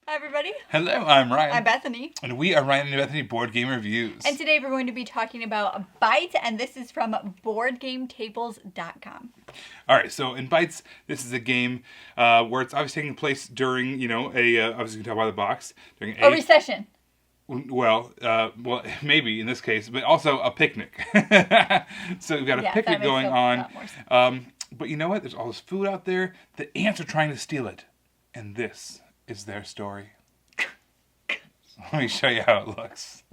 Hi, everybody. Hello, I'm Ryan. I'm Bethany. And we are Ryan and Bethany Board Game Reviews. And today we're going to be talking about Bite, and this is from BoardGameTables.com. Alright, so in Bites, this is a game where it's obviously taking place during, obviously you can tell by the box. During a recession. Well, maybe in this case, but also a picnic. So we've got a picnic going on. But you know what? There's all this food out there. The ants are trying to steal it. And this is their story. Let me show you how it looks.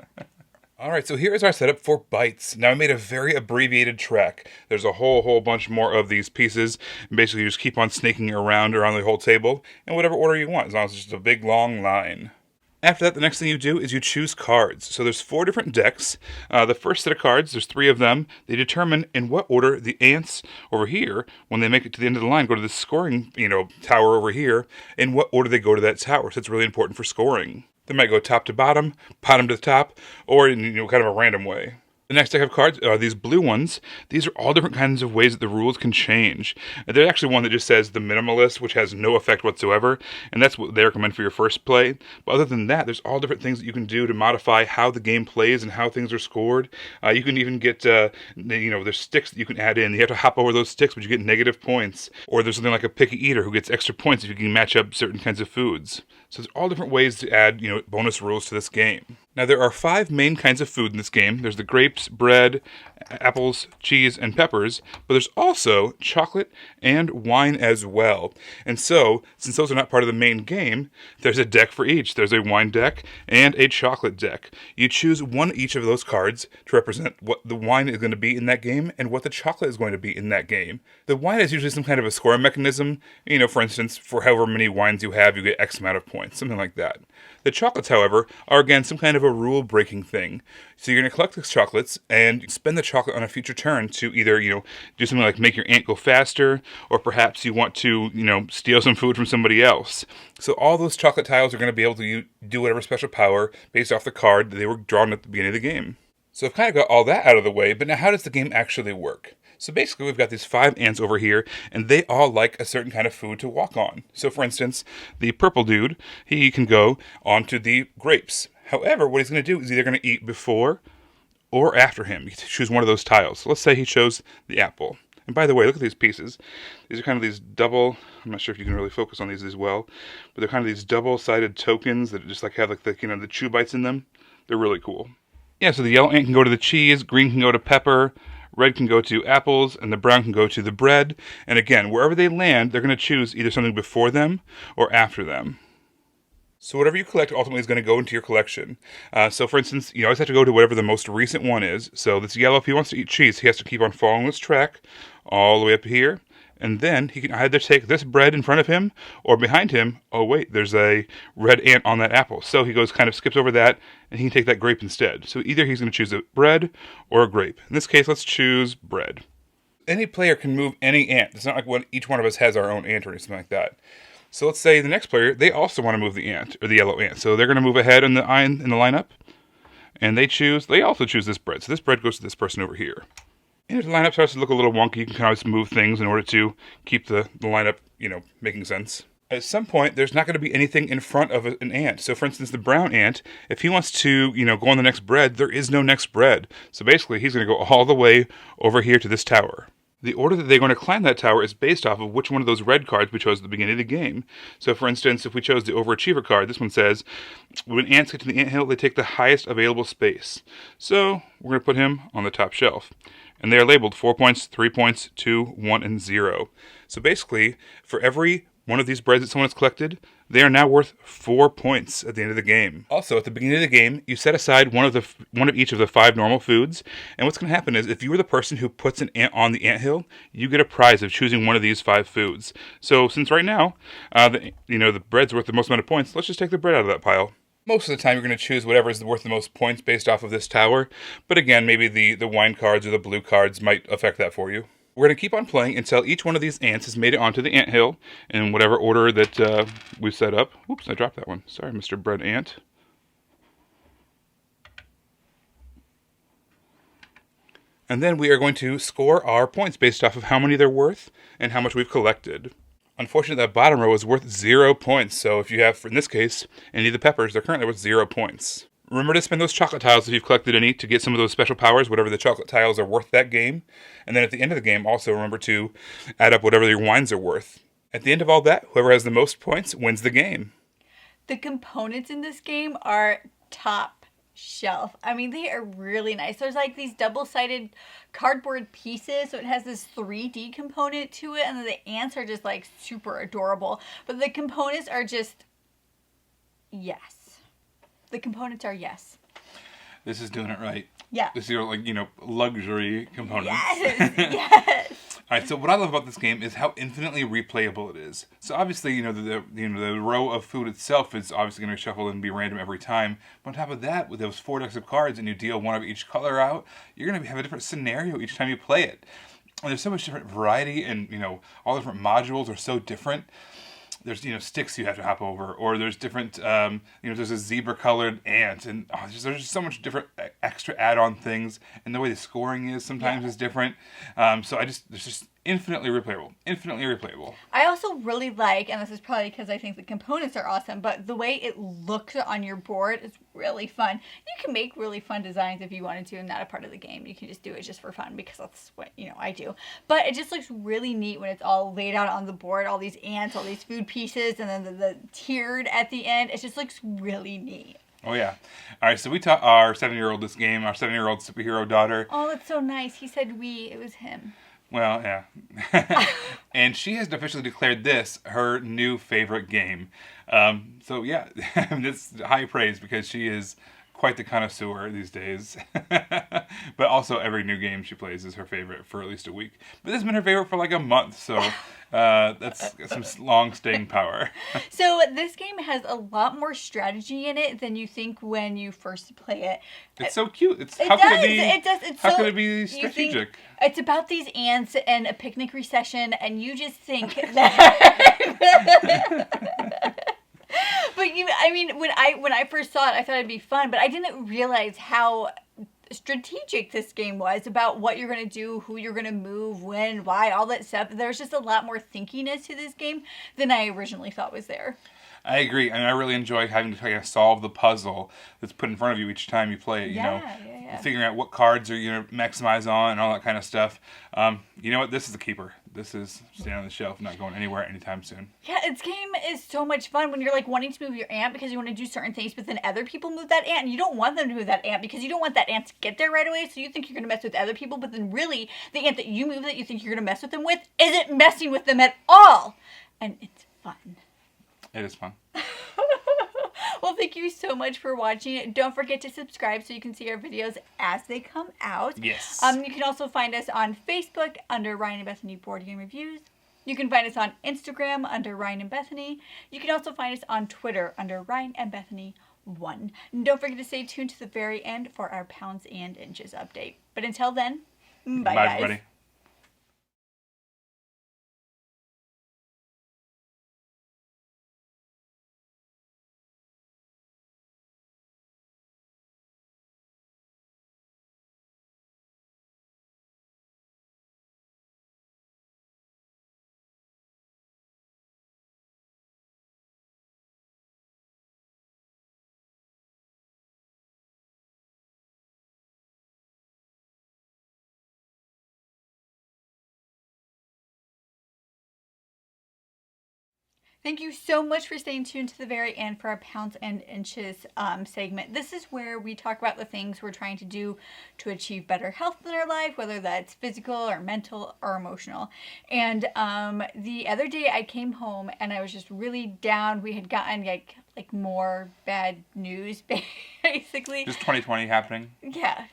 Alright, so here is our setup for Bites. Now I made a very abbreviated track. There's a whole bunch more of these pieces. And basically you just keep on snaking around the whole table in whatever order you want, as long as it's just a big long line. After that, the next thing you do is you choose cards. So there's 4 different decks. The first set of cards, there's 3 of them. They determine in what order the ants over here, when they make it to the end of the line, go to the scoring, tower over here, in what order they go to that tower. So it's really important for scoring. They might go top to bottom to the top, or in kind of a random way. The next deck of cards are these blue ones. These are all different kinds of ways that the rules can change. There's actually one that just says the minimalist, which has no effect whatsoever, and that's what they recommend for your first play. But other than that, there's all different things that you can do to modify how the game plays and how things are scored. You can even get, there's sticks that you can add in. You have to hop over those sticks, but you get negative points. Or there's something like a picky eater who gets extra points if you can match up certain kinds of foods. So there's all different ways to add, bonus rules to this game. Now, there are 5 main kinds of food in this game. There's the grapes, bread, apples, cheese, and peppers, but there's also chocolate and wine as well. And so, since those are not part of the main game, there's a deck for each. There's a wine deck and a chocolate deck. You choose one each of those cards to represent what the wine is going to be in that game and what the chocolate is going to be in that game. The wine is usually some kind of a scoring mechanism. For instance, for however many wines you have, you get X amount of points, something like that. The chocolates, however, are again some kind of a rule-breaking thing. So you're going to collect these chocolates and spend the chocolate on a future turn to either, do something like make your ant go faster, or perhaps you want to, steal some food from somebody else. So all those chocolate tiles are going to be able to do whatever special power based off the card that they were drawn at the beginning of the game. So I've kind of got all that out of the way, but now how does the game actually work? So basically we've got these 5 ants over here, and they all like a certain kind of food to walk on. So for instance, the purple dude, he can go onto the grapes. However, what he's going to do is either going to eat before or after him. You choose one of those tiles. So let's say he chose the apple. And by the way, look at these pieces. These are kind of these double, I'm not sure if you can really focus on these as well, but they're kind of these double-sided tokens that just have the chew bites in them. They're really cool. Yeah, so the yellow ant can go to the cheese, green can go to pepper, red can go to apples, and the brown can go to the bread. And again, wherever they land, they're going to choose either something before them or after them. So whatever you collect ultimately is going to go into your collection. So for instance, you always have to go to whatever the most recent one is. So this yellow, if he wants to eat cheese, he has to keep on following this track all the way up here. And then he can either take this bread in front of him or behind him. Oh wait, there's a red ant on that apple. So he skips over that, and he can take that grape instead. So either he's going to choose a bread or a grape. In this case, let's choose bread. Any player can move any ant. It's not like each one of us has our own ant or anything like that. So let's say the next player, they also want to move the ant, or the yellow ant. So they're going to move ahead in the lineup, and they also choose this bread. So this bread goes to this person over here. And if the lineup starts to look a little wonky, you can always move things in order to keep the lineup, making sense. At some point, there's not going to be anything in front of an ant. So for instance, the brown ant, if he wants to, go on the next bread, there is no next bread. So basically, he's going to go all the way over here to this tower. The order that they're going to climb that tower is based off of which one of those red cards we chose at the beginning of the game. So for instance, if we chose the Overachiever card, this one says, when ants get to the anthill, they take the highest available space. So we're going to put him on the top shelf. And they are labeled 4 points, 3 points, 2, 1, and 0. So basically, for every one of these breads that someone has collected, they are now worth 4 points at the end of the game. Also, at the beginning of the game, you set aside one of each of the 5 normal foods, and what's going to happen is if you were the person who puts an ant on the anthill, you get a prize of choosing one of these 5 foods. So since right now, the bread's worth the most amount of points, let's just take the bread out of that pile. Most of the time, you're going to choose whatever is worth the most points based off of this tower, but again, maybe the wine cards or the blue cards might affect that for you. We're going to keep on playing until each one of these ants has made it onto the anthill in whatever order that we've set up. Oops, I dropped that one. Sorry, Mr. Bread Ant. And then we are going to score our points based off of how many they're worth and how much we've collected. Unfortunately, that bottom row is worth 0 points. So if you have, in this case, any of the peppers, they're currently worth 0 points. Remember to spend those chocolate tiles if you've collected any to get some of those special powers, whatever the chocolate tiles are worth that game. And then at the end of the game, also remember to add up whatever your wines are worth. At the end of all that, whoever has the most points wins the game. The components in this game are top shelf. I mean, they are really nice. There's like these double-sided cardboard pieces, so it has this 3D component to it, and then the ants are just like super adorable. But the components are just yes. The components are yes. This is doing it right. Yeah. This is your, like, luxury components. Yes. Yes. All right, so what I love about this game is how infinitely replayable it is. So obviously, the row of food itself is obviously going to shuffle and be random every time. But on top of that, with those 4 decks of cards and you deal one of each color out, you're going to have a different scenario each time you play it. And there's so much different variety, and all the different modules are so different. There's sticks you have to hop over, or there's different there's a zebra colored ant, and there's just so much different extra add-on things, and the way the scoring is sometimes is different. So it's just infinitely replayable. I also really like, and this is probably because I think the components are awesome, but the way it looks on your board is really fun. You can make really fun designs if you wanted to, and not a part of the game. You can just do it just for fun, because that's what I do. But it just looks really neat when it's all laid out on the board, all these ants, all these food pieces, and then the tiered at the end. It just looks really neat. Oh, yeah. All right, so we taught our 7-year-old this game, our 7-year-old superhero daughter. Oh, that's so nice. He said we. It was him. Well, yeah. And she has officially declared this her new favorite game. So, yeah, it's high praise because she is quite the connoisseur these days. But also every new game she plays is her favorite for at least a week. But this has been her favorite for like a month, so that's some long staying power. So this game has a lot more strategy in it than you think when you first play it. It's so cute. It's how could it be strategic? It's about these ants and a picnic recession, and you just think that. But when I first saw it, I thought it'd be fun, but I didn't realize how strategic this game was about what you're going to do, who you're going to move, when, why, all that stuff. There's just a lot more thinkiness to this game than I originally thought was there. I agree. I really enjoy having to try to solve the puzzle that's put in front of you each time you play it. Yeah. Figuring out what cards are maximize on and all that kind of stuff. You know what? This is a keeper. This is staying on the shelf, not going anywhere anytime soon. Yeah, this game is so much fun when you're like wanting to move your ant because you want to do certain things, but then other people move that ant and you don't want them to move that ant because you don't want that ant to get there right away, so you think you're going to mess with other people, but then really the ant that you move that you think you're going to mess with them with isn't messing with them at all. And it's fun. It is fun. Well, thank you so much for watching. Don't forget to subscribe so you can see our videos as they come out. Yes. You can also find us on Facebook under Ryan and Bethany Board Game Reviews. You can find us on Instagram under Ryan and Bethany. You can also find us on Twitter under Ryan and Bethany 1. And don't forget to stay tuned to the very end for our pounds and inches update. But until then, bye guys. Everybody. Thank you so much for staying tuned to the very end for our pounds and inches segment. This is where we talk about the things we're trying to do to achieve better health in our life, whether that's physical or mental or emotional. And the other day I came home and I was just really down. We had gotten like more bad news, basically. Just 2020 happening. Yeah.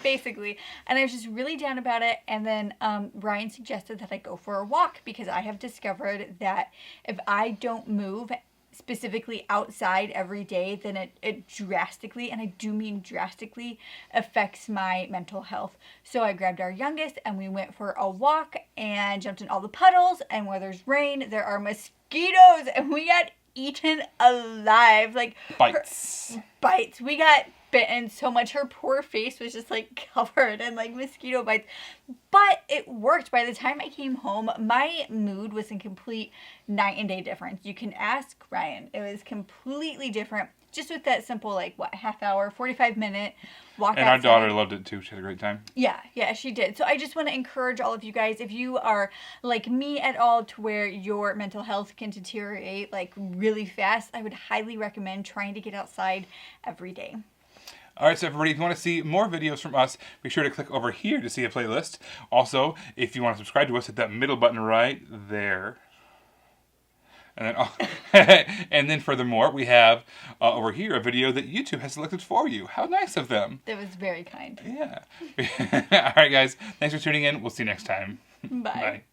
Basically. And I was just really down about it. And then Ryan suggested that I go for a walk because I have discovered that if I don't move specifically outside every day, then it drastically, and I do mean drastically, affects my mental health. So I grabbed our youngest and we went for a walk and jumped in all the puddles. And where there's rain, there are mosquitoes. And we got eaten alive. Like bites. We got bitten so much. Her poor face was just like covered in like mosquito bites. But it worked. By the time I came home, my mood was in complete night and day difference. You can ask Ryan. It was completely different. Just with that simple, like, half hour, 45-minute walk And outside. our daughter loved it too. She had a great time. Yeah, she did. So I just want to encourage all of you guys, if you are like me at all to where your mental health can deteriorate like really fast, I would highly recommend trying to get outside every day. All right, so everybody, if you want to see more videos from us, be sure to click over here to see a playlist. Also, if you want to subscribe to us, hit that middle button right there. And then, and then furthermore, we have over here a video that YouTube has selected for you. How nice of them. That was very kind. Yeah. All right, guys. Thanks for tuning in. We'll see you next time. Bye. Bye.